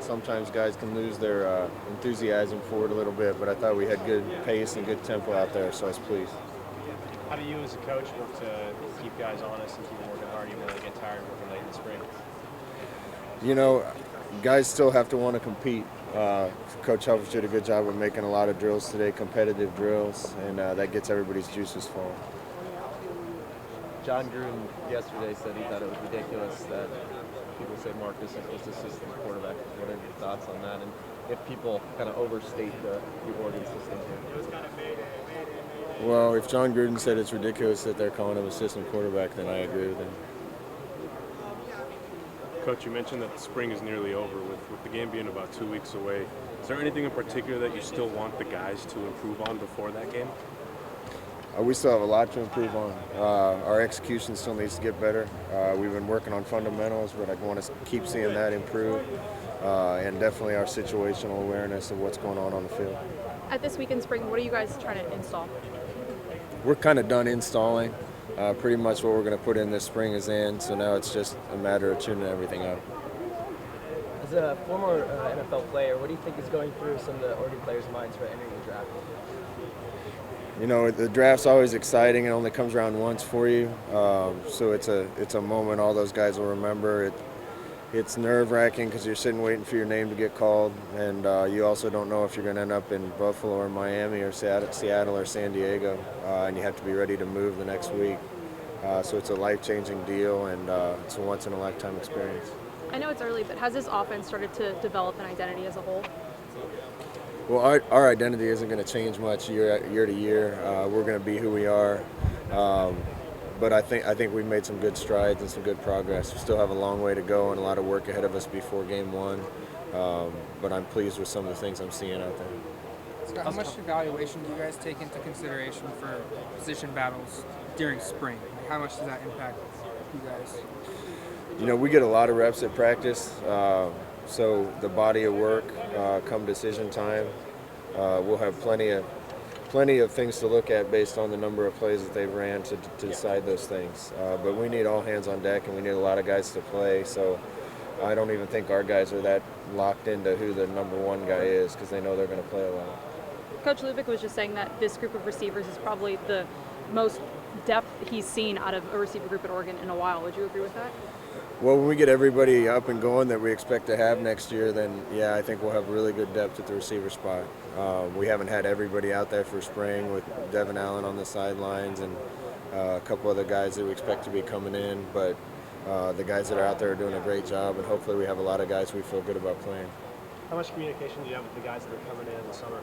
sometimes guys can lose their enthusiasm for it a little bit, but I thought we had good pace and good tempo out there, so I was pleased. How do you as a coach work to keep guys honest and keep them working hard even though they get tired working late in the spring? You know, guys still have to want to compete. Coach Helfrich did a good job of making a lot of drills today, competitive drills, and that gets everybody's juices flowing. John Gruden yesterday said he thought it was ridiculous that people say Marcus is just assistant quarterback. What are your thoughts on that? And if people kind of overstate the Oregon system here? Well, if John Gruden said it's ridiculous that they're calling him assistant quarterback, then I agree with him. Coach, you mentioned that the spring is nearly over with the game being about 2 weeks away. Is there anything in particular that you still want the guys to improve on before that game? We still have a lot to improve on. Our execution still needs to get better. We've been working on fundamentals, but I want to keep seeing that improve. And definitely our situational awareness of what's going on the field. At this week in spring, what are you guys trying to install? We're kind of done installing. Pretty much what we're going to put in this spring is in, so now it's just a matter of tuning everything up. As a former NFL player, what do you think is going through some of the Oregon players' minds for entering the draft? You know, the draft's always exciting. It only comes around once for you, so it's a moment all those guys will remember. It's nerve-wracking because you're sitting waiting for your name to get called, and you also don't know if you're going to end up in Buffalo or Miami or Seattle or San Diego, and you have to be ready to move the next week. So it's a life-changing deal, and it's a once-in-a-lifetime experience. I know it's early, but has this offense started to develop an identity as a whole? Well, our identity isn't going to change much year to year. We're going to be who we are. But I think we've made some good strides and some good progress. We still have a long way to go and a lot of work ahead of us before game one. But I'm pleased with some of the things I'm seeing out there. Scott, how much evaluation do you guys take into consideration for position battles during spring? Like, how much does that impact you guys? You know, we get a lot of reps at practice. So the body of work come decision time, we'll have plenty of things to look at based on the number of plays that they've ran to decide those things. But we need all hands on deck, and we need a lot of guys to play. So I don't even think our guys are that locked into who the number one guy is because they know they're going to play a lot. Coach Lubick was just saying that this group of receivers is probably the most depth he's seen out of a receiver group at Oregon in a while. Would you agree with that? Well, when we get everybody up and going that we expect to have next year, then yeah, I think we'll have really good depth at the receiver spot. We haven't had everybody out there for spring with Devin Allen on the sidelines and a couple other guys that we expect to be coming in, but the guys that are out there are doing a great job, and hopefully we have a lot of guys we feel good about playing. How much communication do you have with the guys that are coming in the summer?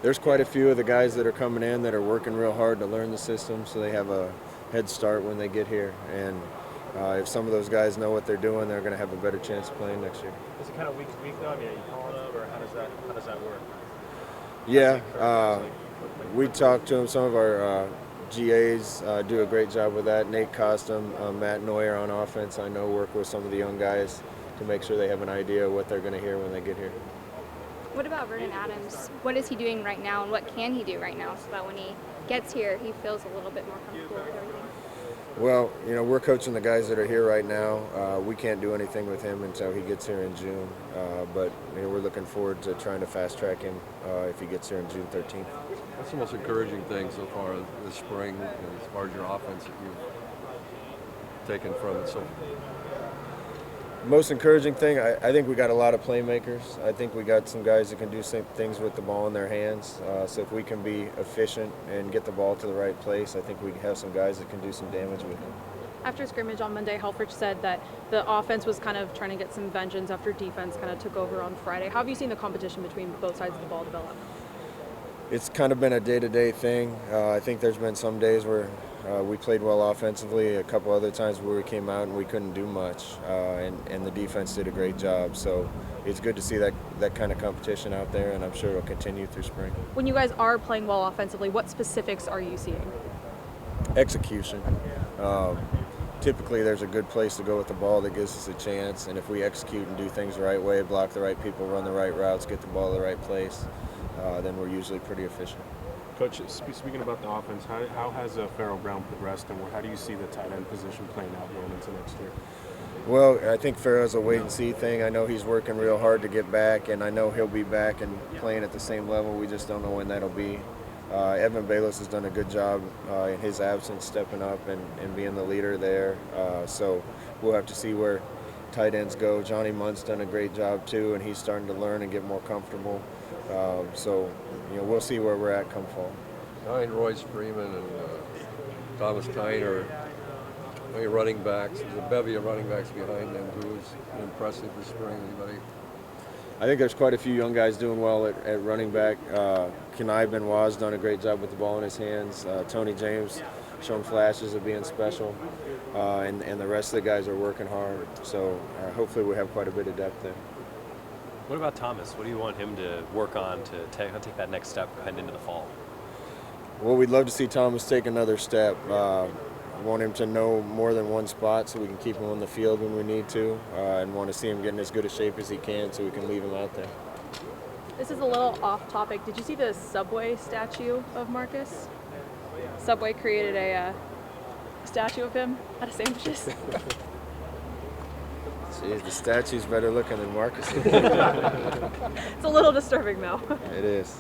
There's quite a few of the guys that are coming in that are working real hard to learn the system, so they have a head start when they get here. And if some of those guys know what they're doing, they're going to have a better chance of playing next year. Is it kind of week to week though? I mean, are you calling them, or how does that work? Yeah, we talk to them. Some of our GAs do a great job with that. Nate Costum, Matt Neuer on offense, I know, work with some of the young guys to make sure they have an idea of what they're going to hear when they get here. What about Vernon Adams? What is he doing right now, and what can he do right now so that when he gets here, he feels a little bit more comfortable with everything? Well, you know, we're coaching the guys that are here right now. We can't do anything with him until he gets here in June. But you know, we're looking forward to trying to fast track him if he gets here in June 13th. What's the most encouraging thing so far this spring as far as your offense that you've taken from it so far? Most encouraging thing, I think we got a lot of playmakers. I think we got some guys that can do some things with the ball in their hands. So if we can be efficient and get the ball to the right place, I think we have some guys that can do some damage with it. After scrimmage on Monday, Helfrich said that the offense was kind of trying to get some vengeance after defense kind of took over on Friday. How have you seen the competition between both sides of the ball develop? It's kind of been a day-to-day thing. I think there's been some days where we played well offensively, a couple other times where we came out and we couldn't do much, and the defense did a great job. So it's good to see that kind of competition out there, and I'm sure it'll continue through spring. When you guys are playing well offensively, what specifics are you seeing? Execution. Typically there's a good place to go with the ball that gives us a chance, and if we execute and do things the right way, block the right people, run the right routes, get the ball to the right place, then we're usually pretty efficient. Coach, speaking about the offense, how has Farrell Brown progressed, and how do you see the tight end position playing out going into next year? Well, I think Farrell's a wait and see thing. I know he's working real hard to get back, and I know he'll be back and playing at the same level. We just don't know when that'll be. Evan Bayless has done a good job in his absence, stepping up and being the leader there. So we'll have to see where tight ends go. Johnny Munn's done a great job too, and he's starting to learn and get more comfortable. So we'll see where we're at come fall. Behind Royce Freeman and Thomas Tyner, running backs. There's a bevy of running backs behind them. Who's impressive this spring? Anybody? I think there's quite a few young guys doing well at running back. Kenai Benoit's done a great job with the ball in his hands. Tony James shown flashes of being special. And the rest of the guys are working hard. So hopefully we have quite a bit of depth there. What about Thomas? What do you want him to work on to take that next step heading into the fall? Well, we'd love to see Thomas take another step. I want him to know more than one spot so we can keep him on the field when we need to, and want to see him get in as good a shape as he can so we can leave him out there. This is a little off topic. Did you see the Subway statue of Marcus? Subway created a statue of him out of sandwiches. Jeez, the statue's better looking than Marcus. It's a little disturbing, though. It is.